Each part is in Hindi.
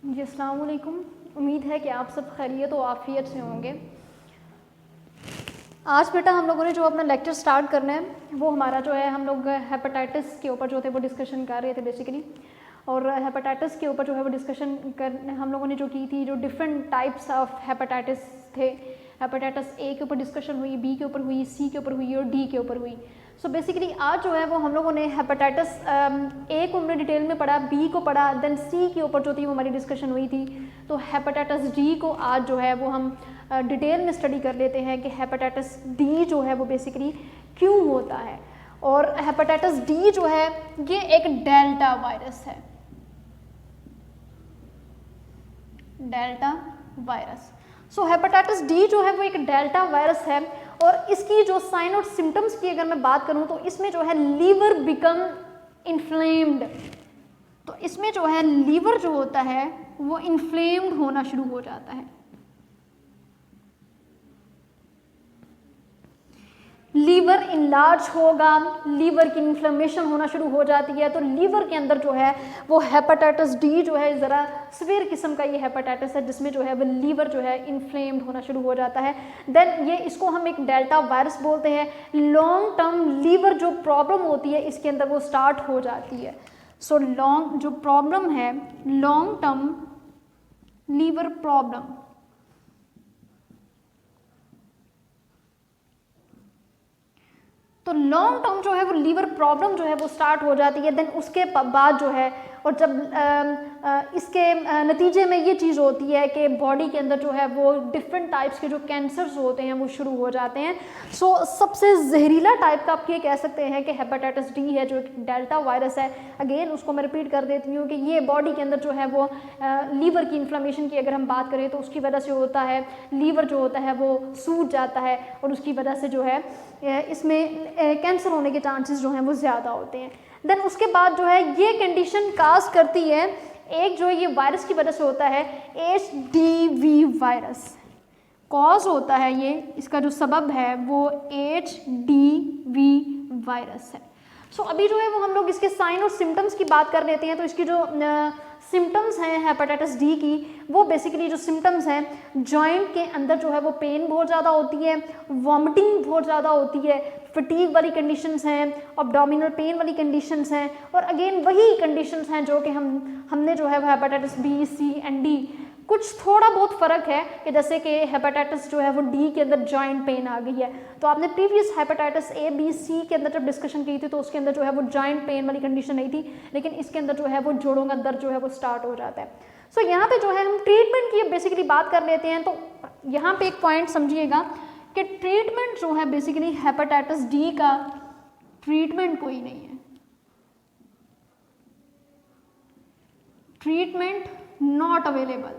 जी अस्सलाम वालेकुम। उम्मीद है कि आप सब खैरियत और आफियत से होंगे। आज बेटा हम लोगों ने जो अपना लेक्चर स्टार्ट करना है वो हमारा जो है, हम लोग हेपेटाइटिस के ऊपर जो थे वो डिस्कशन कर रहे थे बेसिकली। और हेपेटाइटिस के ऊपर जो है वो डिस्कशन कर हम लोगों ने जो की थी, जो डिफरेंट टाइप्स ऑफ हेपेटाइटिस थे। हेपेटाइटिस ए के ऊपर डिस्कशन हुई, बी के ऊपर हुई, सी के ऊपर हुई और डी के ऊपर हुई। सो बेसिकली आज जो है वो हम लोगों ने हेपेटाइटिस ए को हमने डिटेल में पढ़ा, बी को पढ़ा, देन सी के ऊपर जो थी वो हमारी डिस्कशन हुई थी। तो हेपेटाइटिस डी को आज जो है वो हम डिटेल में स्टडी कर लेते हैं कि हेपेटाइटिस डी जो है वो बेसिकली क्यों होता है। और हेपेटाइटिस डी जो है ये एक डेल्टा वायरस है, डेल्टा वायरस। सो हेपेटाइटिस डी जो है वो एक डेल्टा वायरस है। और इसकी जो साइन और सिम्टम्स की अगर मैं बात करूं तो इसमें जो है लीवर बिकम इन्फ्लेम्ड। तो इसमें जो है लीवर जो होता है वो इन्फ्लेम्ड होना शुरू हो जाता है। लीवर इनलार्ज होगा, लीवर की इन्फ्लेमेशन होना शुरू हो जाती है। तो लीवर के अंदर जो है वो हेपेटाइटिस डी जो है ज़रा सीवियर किस्म का ये हेपेटाइटिस है, जिसमें जो है वो लीवर जो है इन्फ्लेम्ड होना शुरू हो जाता है। देन ये इसको हम एक डेल्टा वायरस बोलते हैं। लॉन्ग टर्म लीवर जो प्रॉब्लम होती है इसके अंदर वो स्टार्ट हो जाती है। सो लॉन्ग जो प्रॉब्लम है, लॉन्ग टर्म लीवर प्रॉब्लम, तो लॉन्ग टर्म जो है वो लीवर प्रॉब्लम जो है वो स्टार्ट हो जाती है। देन उसके बाद जो है, और जब इसके नतीजे में ये चीज़ होती है कि बॉडी के अंदर जो है वो डिफरेंट टाइप्स के जो कैंसर्स होते हैं वो शुरू हो जाते हैं। सो सबसे जहरीला टाइप का आप ये कह सकते हैं कि हेपेटाइटिस डी है, जो एक डेल्टा वायरस है। अगेन उसको मैं रिपीट कर देती हूँ कि ये बॉडी के अंदर जो है वो लीवर की इन्फ्लेमेशन की अगर हम बात करें तो उसकी वजह से होता है, लीवर जो होता है वो सूज जाता है और उसकी वजह से जो है इसमें कैंसर होने के चांसेस जो हैं वो ज़्यादा होते हैं। देन उसके बाद जो है ये कंडीशन काज करती है, एक जो ये वायरस की वजह से होता है HDV वायरस कॉज होता है। ये इसका जो सबब है वो HDV वायरस है। सो अभी जो है वो हम लोग इसके साइन और सिम्टम्स की बात कर लेते हैं। तो इसकी जो सिम्टम्स हैं हेपेटाइटिस डी की, वो बेसिकली जो सिम्टम्स हैं, जॉइंट के अंदर जो है वो पेन बहुत ज़्यादा होती है, वॉमिटिंग बहुत ज़्यादा होती है, फटीग वाली कंडीशंस हैं, एब्डोमिनल पेन वाली कंडीशंस हैं। और अगेन वही कंडीशंस हैं जो कि हमने जो है वो hepatitis B, C and D. कुछ थोड़ा बहुत फ़र्क है कि जैसे कि हेपेटाइटिस जो है वो डी के अंदर जॉइंट पेन आ गई है। तो आपने प्रीवियस हेपेटाइटिस ए, बी, सी के अंदर जब डिस्कशन की थी तो उसके अंदर जो है वो जॉइंट पेन वाली कंडीशन नहीं थी, लेकिन इसके अंदर जो है वो जोड़ों का दर्द जो है वो स्टार्ट हो जाता है। सो यहाँ पे जो है हम ट्रीटमेंट की बेसिकली बात कर लेते हैं। तो यहाँ पे एक पॉइंट समझिएगा कि ट्रीटमेंट जो है बेसिकली हेपेटाइटिस डी का ट्रीटमेंट कोई नहीं है, treatment not available.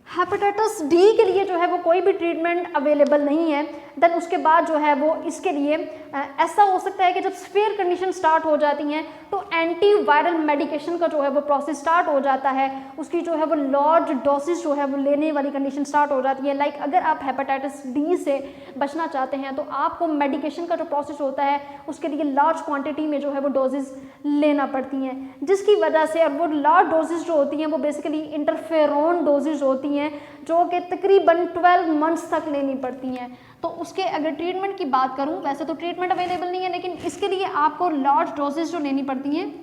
Hepatitis D के लिए जो है वो कोई भी ट्रीटमेंट अवेलेबल नहीं है। देन उसके बाद जो है वो इसके लिए ऐसा हो सकता है कि जब सीवियर कंडीशन स्टार्ट हो जाती हैं तो एंटीवायरल मेडिकेशन का जो है वो प्रोसेस स्टार्ट हो जाता है। उसकी जो है वो लार्ज डोसेज जो है वो लेने वाली कंडीशन स्टार्ट हो जाती है। लाइक अगर आप हेपेटाइटिस डी से बचना चाहते हैं तो आपको मेडिकेशन का जो प्रोसेस होता है उसके लिए लार्ज क्वान्टिटी में जो है वो डोजेज लेना पड़ती हैं, जिसकी वजह से, और वो लार्ज डोजेज जो होती हैं वो बेसिकली इंटरफेरोन डोजेज होती हैं जो कि तकरीबन 12 मंथ्स तक लेनी पड़ती हैं। तो उसके अगर ट्रीटमेंट की बात करूं, वैसे तो ट्रीटमेंट अवेलेबल नहीं है, लेकिन इसके लिए आपको लार्ज डोजेस जो लेनी पड़ती हैं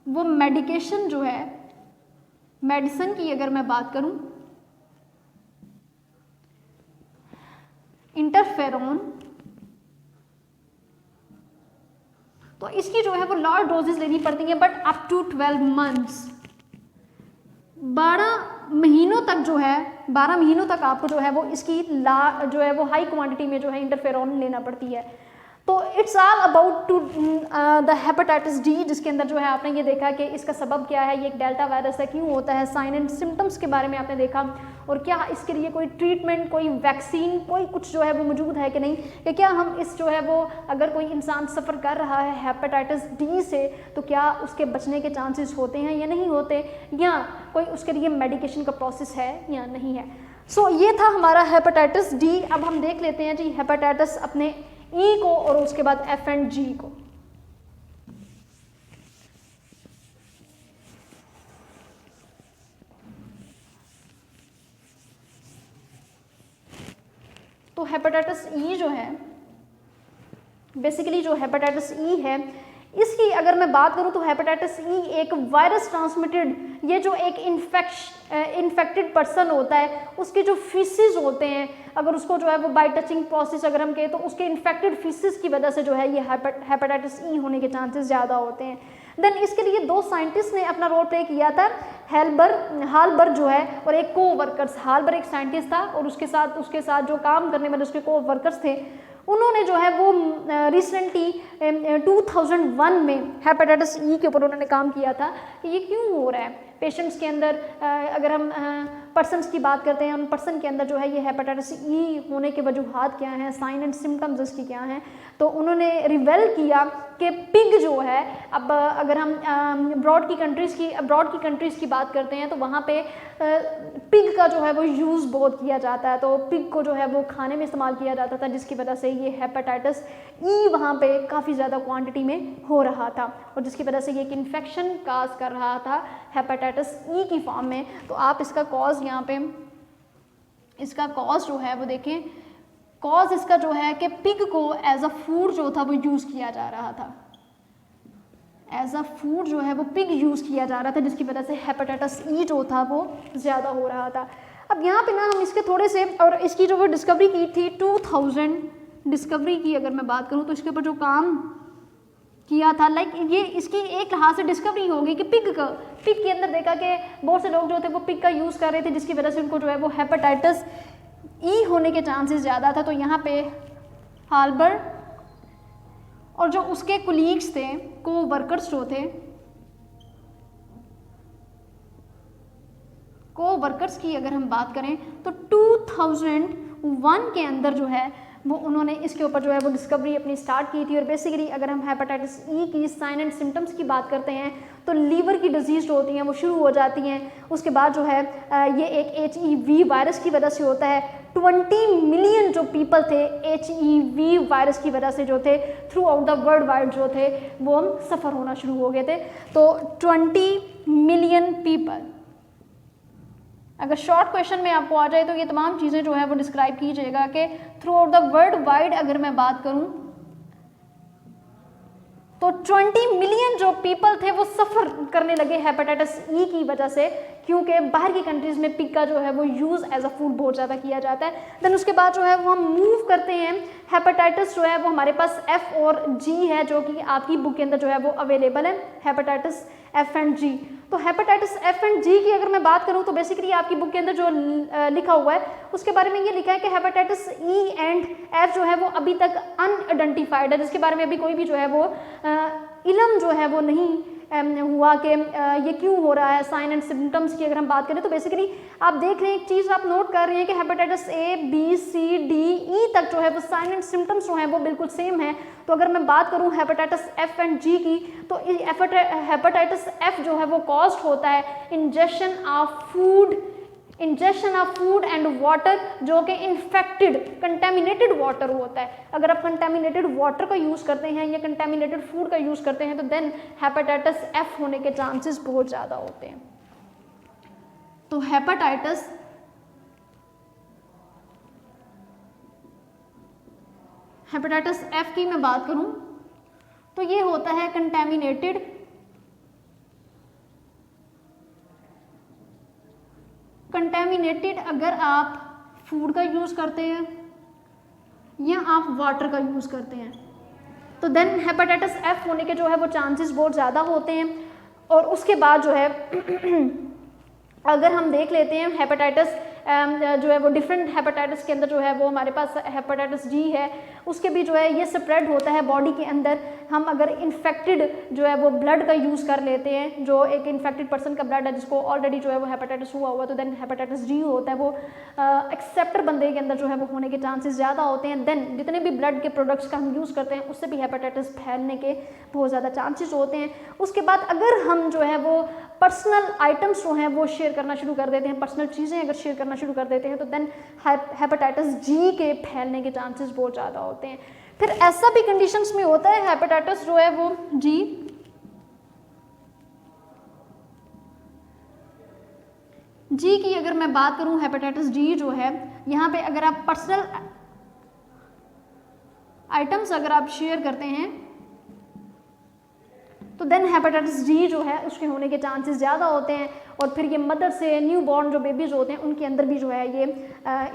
वो मेडिकेशन जो है, मेडिसिन की अगर मैं बात करूं, इंटरफेरोन, तो इसकी जो है वो लार्ज डोजेस लेनी पड़ती हैं, बट अप टू 12 मंथ्स, 12 महीनों तक जो है, 12 महीनों तक आपको जो है वो इसकी जो है वो हाई क्वांटिटी में जो है इंटरफेरोन लेना पड़ती है। तो it's all about to the hepatitis D, जिसके अंदर जो है आपने ये देखा कि इसका सबब क्या है, ये एक डेल्टा वायरस है, क्यों होता है, साइन एंड सिम्टम्स के बारे में आपने देखा, और क्या इसके लिए कोई ट्रीटमेंट, कोई वैक्सीन, कोई कुछ जो है वो मौजूद है कि नहीं, कि क्या हम इस जो है वो, अगर कोई इंसान सफ़र कर रहा है हेपेटाइटिस डी से तो क्या उसके बचने के चांसेस होते हैं या नहीं होते, या कोई उसके लिए मेडिकेशन का प्रोसेस है या नहीं है। सो ये था हमारा हेपेटाइटिस डी। अब हम देख लेते हैं जी हेपेटाइटिस अपने ई को और उसके बाद एफ एंड जी को। तो हेपेटाइटिस ई जो है, बेसिकली जो हेपेटाइटिस ई है, इसकी अगर मैं बात करूं तो हेपेटाइटिस ई एक वायरस ट्रांसमिटेड, ये जो एक इन्फेक्टेड पर्सन होता है उसके जो फीसिस होते हैं, अगर उसको जो है वो बाय टचिंग प्रोसेस अगर हम कहें तो उसके इन्फेक्टेड फीसिस की वजह से जो है ये हेपेटाइटिस ई होने के चांसेस ज़्यादा होते हैं। देन इसके लिए दो साइंटिस्ट ने अपना रोल प्ले किया था, हालबर जो है और एक को वर्कर्स। हालबर एक साइंटिस्ट था और उसके साथ जो काम करने वाले उसके को वर्कर्स थे, उन्होंने जो है वो रिसेंटली 2001 में हेपेटाइटिस ई के ऊपर उन्होंने काम किया था कि ये क्यों हो रहा है पेशेंट्स के अंदर। अगर हम पर्सनस की बात करते हैं, हम पर्सन के अंदर जो है ये हेपेटाइटिस ई होने के वजूहात क्या हैं, साइन एंड सिम्टम्स इसकी क्या हैं, तो उन्होंने रिवेल किया कि पिग जो है, अब अगर हम अब्रॉड की कंट्रीज़ की बात करते हैं तो वहाँ पे पिग का जो है वो यूज़ बहुत किया जाता है, तो पिग को जो है वो खाने में इस्तेमाल किया जाता था, जिसकी वजह से ये हेपेटाइटिस ई वहाँ पे काफ़ी ज़्यादा क्वांटिटी में हो रहा था और जिसकी वजह से ये एक इन्फेक्शन काज कर रहा था हेपेटाइटिस ई की फॉर्म में। तो आप इसका कॉज यहाँ पे, इसका कॉज जो है वो देखें, कॉज इसका जो है कि पिग को एज अ फूड जो था वो यूज़ किया जा रहा था, एज अ फूड जो है वो पिग यूज़ किया जा रहा था, जिसकी वजह से हेपेटाइटिस ई जो था वो ज़्यादा हो रहा था। अब यहाँ पे ना हम इसके थोड़े से, और इसकी जो वो डिस्कवरी की थी 2000 डिस्कवरी की अगर मैं बात करूँ तो इसके ऊपर जो काम किया था, लाइक ये इसकी एक लिहाज से डिस्कवरी होगी कि पिग के अंदर देखा कि बहुत से लोग जो थे वो पिग का यूज़ कर रहे थे, जिसकी वजह से उनको जो है वो हेपेटाइटिस ई होने के चांसेस ज़्यादा था। तो यहाँ पे हालबर और जो उसके कोलीग्स थे, को वर्कर्स जो थे, को वर्कर्स की अगर हम बात करें तो 2001 के अंदर जो है वो उन्होंने इसके ऊपर जो है वो डिस्कवरी अपनी स्टार्ट की थी। और बेसिकली अगर हम हेपेटाइटिस ई की साइन एंड सिम्टम्स की बात करते हैं तो लीवर की डिजीज़ जो होती हैं वो शुरू हो जाती हैं। उसके बाद जो है ये एक HIV वायरस की वजह से होता है। 20 मिलियन जो पीपल थे HIV वायरस की वजह से जो थे through out the world wide जो थे वो हम सफ़र होना शुरू हो गए थे। तो 20 मिलियन पीपल, अगर शॉर्ट क्वेश्चन में आपको आ जाए तो ये तमाम चीज़ें जो है वो डिस्क्राइब कीजिएगा कि through out the world wide अगर मैं बात करूं तो 20 मिलियन जो पीपल थे वो सफ़र करने लगे हेपेटाइटिस ई की वजह से, क्योंकि बाहर की कंट्रीज़ में पिग का जो है वो यूज़ एज अ फूड बहुत ज़्यादा किया जाता है। देन उसके बाद जो है वो हम मूव करते हैं, हेपेटाइटिस जो है वो हमारे पास F और G है, जो कि आपकी बुक के अंदर जो है वो अवेलेबल है, हेपेटाइटिस F एंड G। तो हेपेटाइटिस F एंड G की अगर मैं बात करूं तो बेसिकली आपकी बुक के अंदर जो लिखा हुआ है उसके बारे में ये लिखा है कि हेपेटाइटिस E एंड F जो है वो अभी तक अनआइडेंटिफाइड है, जिसके बारे में अभी कोई भी जो है वो इल्म जो है वो नहीं हुआ कि ये क्यों हो रहा है। साइन एंड सिम्टम्स की अगर हम बात करें तो बेसिकली आप देख रहे हैं, एक चीज़ आप नोट कर रहे हैं कि hepatitis A, B, C, D, E तक जो है वो साइन एंड सिम्टम्स जो हैं वो बिल्कुल सेम है। तो अगर मैं बात करूं हेपेटाइटिस F एंड G की तो हेपेटाइटिस F जो है वो कॉज्ड होता है injection of food and water, जो कि इन्फेक्टेड कंटेमिनेटेड वाटर होता है। अगर आप कंटेमिनेटेड वाटर का यूज़ करते हैं या कंटेमिनेटेड फूड का यूज़ करते हैं तो देन हेपेटाइटिस F होने के चांसेस बहुत ज़्यादा होते हैं। तो हेपेटाइटिस F की मैं बात करूं तो ये होता है कंटेमिनेटेड अगर आप फूड का यूज़ करते हैं या आप वाटर का यूज़ करते हैं तो देन हेपेटाइटिस F होने के जो है वो चांसेस बहुत ज़्यादा होते हैं। और उसके बाद जो है अगर हम देख लेते हैं हेपेटाइटिस जो है वो डिफरेंट हेपेटाइटिस के अंदर जो है वो हमारे पास हेपेटाइटिस G है, उसके भी जो है ये स्प्रेड होता है बॉडी के अंदर। हम अगर इन्फेक्टेड जो है वो ब्लड का यूज़ कर लेते हैं, जो एक इन्फेक्टेड पर्सन का ब्लड है जिसको ऑलरेडी जो है वो हेपेटाइटिस हुआ तो देन हेपेटाइटिस G होता है, वो एक्सेप्टर बंदे के अंदर जो है वो होने के चांसेस ज़्यादा होते हैं। देन जितने भी ब्लड के प्रोडक्ट्स का हम यूज़ करते हैं उससे भी हेपेटाइटिस फैलने के बहुत ज़्यादा चांसेस होते हैं। उसके बाद अगर हम जो है वो पर्सनल आइटम्स जो हैं वो शेयर करना शुरू कर देते हैं, पर्सनल चीज़ें अगर शेयर करना शुरू कर देते हैं तो देन हेपेटाइटिस जी के फैलने के चांसेस बहुत ज़्यादा होते हैं। फिर ऐसा भी कंडीशंस में होता है हेपेटाइटिस जो है वो जी की अगर मैं बात करूं, हेपेटाइटिस जी जो है यहाँ पे अगर आप पर्सनल आइटम्स अगर आप शेयर करते हैं तो देन हेपेटाइटिस जी जो है उसके होने के चांसेस ज़्यादा होते हैं। और फिर ये मदर से न्यू बॉर्न जो बेबीज़ होते हैं उनके अंदर भी जो है ये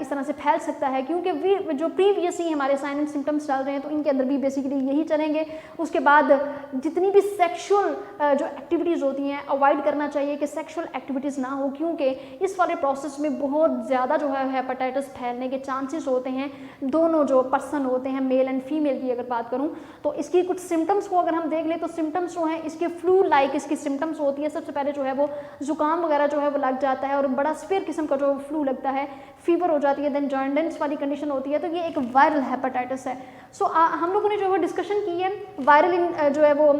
इस तरह से फैल सकता है, क्योंकि जो प्रीवियस ही हमारे साइन एंड सिम्टम्स चल रहे हैं तो इनके अंदर भी बेसिकली यही चलेंगे। उसके बाद जितनी भी सेक्सुअल जो एक्टिविटीज़ होती हैं अवॉइड करना चाहिए कि सेक्सुअल एक्टिविटीज़ ना हो, क्योंकि इस वाले प्रोसेस में बहुत ज़्यादा जो है हेपेटाइटिस फैलने के चांसेस होते हैं। दोनों जो पर्सन होते हैं मेल एंड फीमेल की अगर बात करूँ तो इसकी कुछ सिम्टम्स को अगर हम देख लें तो सिम्टम्स जो हैं इसके फ्लू लाइक इसकी सिम्टम्स होती है। सबसे पहले जो है वो जुकाम वगैरह जो है वो लग जाता है और बड़ा सीवियर किस्म का जो फ्लू लगता है, फीवर हो जाती है, देन जॉन्डिस वाली कंडीशन होती है। तो ये एक वायरल हेपेटाइटिस है। सो हम लोगों ने जो है डिस्कशन की है वायरल जो है वो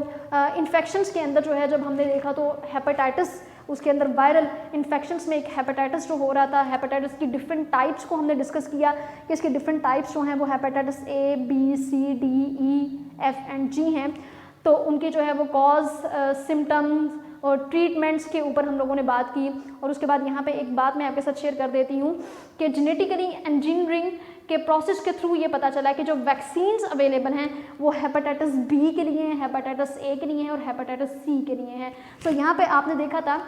इन्फेक्शंस के अंदर जो है जब हमने देखा तो हेपेटाइटिस उसके अंदर वायरल इन्फेक्शंस में एक हेपेटाइटिस जो हो रहा था, हेपेटाइटिस की डिफरेंट टाइप्स को हमने डिस्कस किया कि इसके डिफरेंट टाइप्स जो हैं वो hepatitis A B C D E F and G हैं। तो उनके जो है वो कॉज, सिम्टम्स और ट्रीटमेंट्स के ऊपर हम लोगों ने बात की। और उसके बाद यहाँ पे एक बात मैं आपके साथ शेयर कर देती हूँ कि जेनेटिकली इंजीनियरिंग के प्रोसेस के थ्रू ये पता चला कि जो वैक्सीन्स अवेलेबल हैं वो हेपेटाइटिस बी के लिए हैं, हेपेटाइटिस ए के लिए हैं और हेपेटाइटिस सी के लिए हैं। तो यहाँ पे आपने देखा था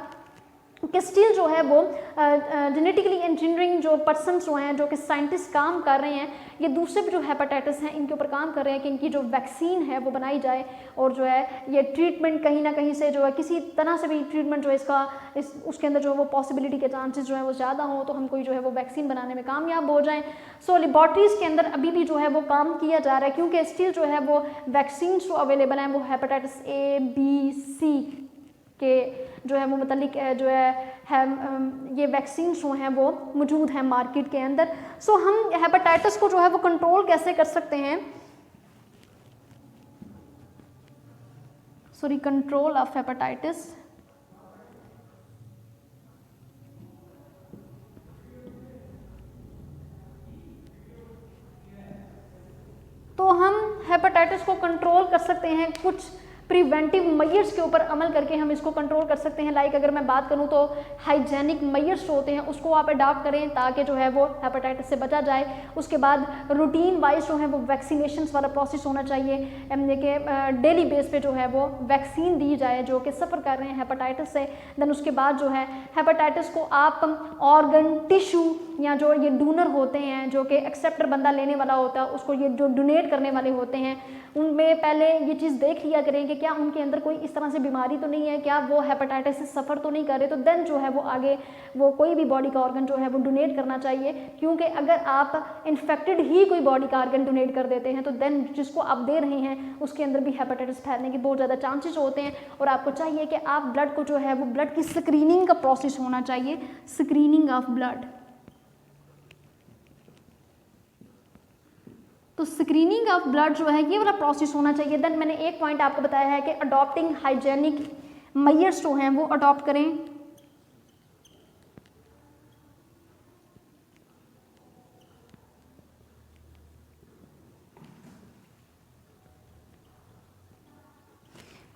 कि स्टिल जो है वो जेनेटिकली इंजीनियरिंग जो पर्सन जो हैं, जो कि साइंटिस्ट काम कर रहे हैं, ये दूसरे जो हेपेटाइटिस हैं इनके ऊपर काम कर रहे हैं कि इनकी जो वैक्सीन है वो बनाई जाए और जो है ये ट्रीटमेंट कहीं ना कहीं से जो है किसी तरह से भी ट्रीटमेंट जो है उसके अंदर जो है वो पॉसिबिलिटी के चांसेस जो है वो ज़्यादा हों तो हम कोई जो है वो वैक्सीन बनाने में कामयाब हो जाएँ। सो लेबॉर्ट्रीज़ के अंदर अभी भी जो है वो काम किया जा रहा है, क्योंकि स्टिल जो है वो वैक्सीन जो अवेलेबल हैं वो हेपेटाइटिस ए बी सी के जो है वो मतलब जो है ये वैक्सीन जो हैं वो मौजूद हैं मार्केट के अंदर। सो हम हेपेटाइटिस को जो है वो कंट्रोल कैसे कर सकते हैं, कंट्रोल ऑफ हेपेटाइटिस। तो हम हेपेटाइटिस को कंट्रोल कर सकते हैं कुछ प्रिवेंटिव मेजर्स के ऊपर अमल करके हम इसको कंट्रोल कर सकते हैं। लाइक अगर मैं बात करूं तो हाइजेनिक मेजर्स होते हैं उसको आप अडॉप्ट करें ताकि जो है वो हेपेटाइटिस से बचा जाए। उसके बाद रूटीन वाइज जो है वो वैक्सीनेशन वाला प्रोसेस होना चाहिए कि डेली बेस पे जो है वो वैक्सीन दी जाए जो कि सफ़र कर रहे हैं हेपेटाइटिस से। देन उसके बाद जो है हेपेटाइटिस को आप ऑर्गन टिश्यू या जो ये डोनर होते हैं जो कि एक्सेप्टर बंदा लेने वाला होता है उसको ये जो डोनेट करने वाले होते हैं उनमें पहले ये चीज़ देख लिया करें कि क्या उनके अंदर कोई इस तरह से बीमारी तो नहीं है, क्या वो हेपेटाइटिस से सफ़र तो नहीं कर रहे, तो देन जो है वो आगे वो कोई भी बॉडी का ऑर्गन जो है वो डोनेट करना चाहिए। क्योंकि अगर आप इन्फेक्टेड ही कोई बॉडी का ऑर्गन डोनेट कर देते हैं तो देन जिसको आप दे रहे हैं उसके अंदर भी हेपेटाइटिस फैलने के बहुत ज़्यादा चांसेस होते हैं। और आपको चाहिए कि आप ब्लड को जो है वो ब्लड की स्क्रीनिंग का प्रोसेस होना चाहिए, स्क्रीनिंग ऑफ ब्लड। तो स्क्रीनिंग ऑफ ब्लड जो है ये वाला प्रोसेस होना चाहिए। देन मैंने एक पॉइंट आपको बताया है कि अडॉप्टिंग हाइजेनिक मेजर्स जो हैं वो अडॉप्ट करें।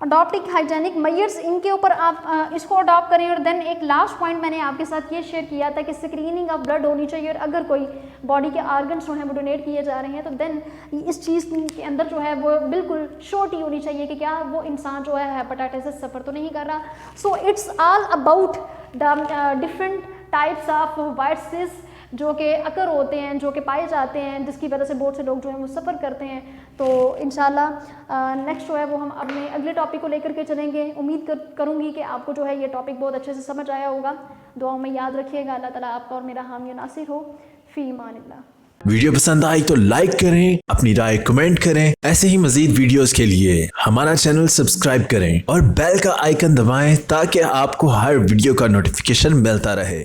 अडॉप्टिंग हाइजेनिक मेजर्स इनके ऊपर आप इसको अडॉप्ट करें। और देन एक लास्ट पॉइंट मैंने आपके साथ ये शेयर किया था कि स्क्रीनिंग ऑफ ब्लड होनी चाहिए। और अगर कोई बॉडी के ऑर्गन्स जो हैं वो डोनेट किए जा रहे हैं तो देन इस चीज़ के अंदर जो है वो बिल्कुल श्योरिटी होनी चाहिए कि क्या वो इंसान जो है हेपेटाइटिस से सफ़र तो नहीं कर रहा। So it's all about the different types of viruses जो कि अकर होते हैं, जो कि पाए जाते हैं, जिसकी वजह से बहुत से लोग जो हैं वो सफ़र करते हैं। तो इंशाल्लाह नेक्स्ट जो है वो हम अपने अगले टॉपिक को लेकर के चलेंगे। उम्मीद करूँगी कि आपको जो है ये टॉपिक बहुत अच्छे से समझ आया होगा। दुआओं में याद रखिएगा। अल्लाह ताला आपका और मेरा हामी नासिर हो। फ़ी अमानिल्लाह। वीडियो पसंद आई तो लाइक करें, अपनी राय कमेंट करें। ऐसे ही मजीद वीडियोस के लिए हमारा चैनल सब्सक्राइब करें और बेल का आइकन दबाएं ताकि आपको हर वीडियो का नोटिफिकेशन मिलता रहे।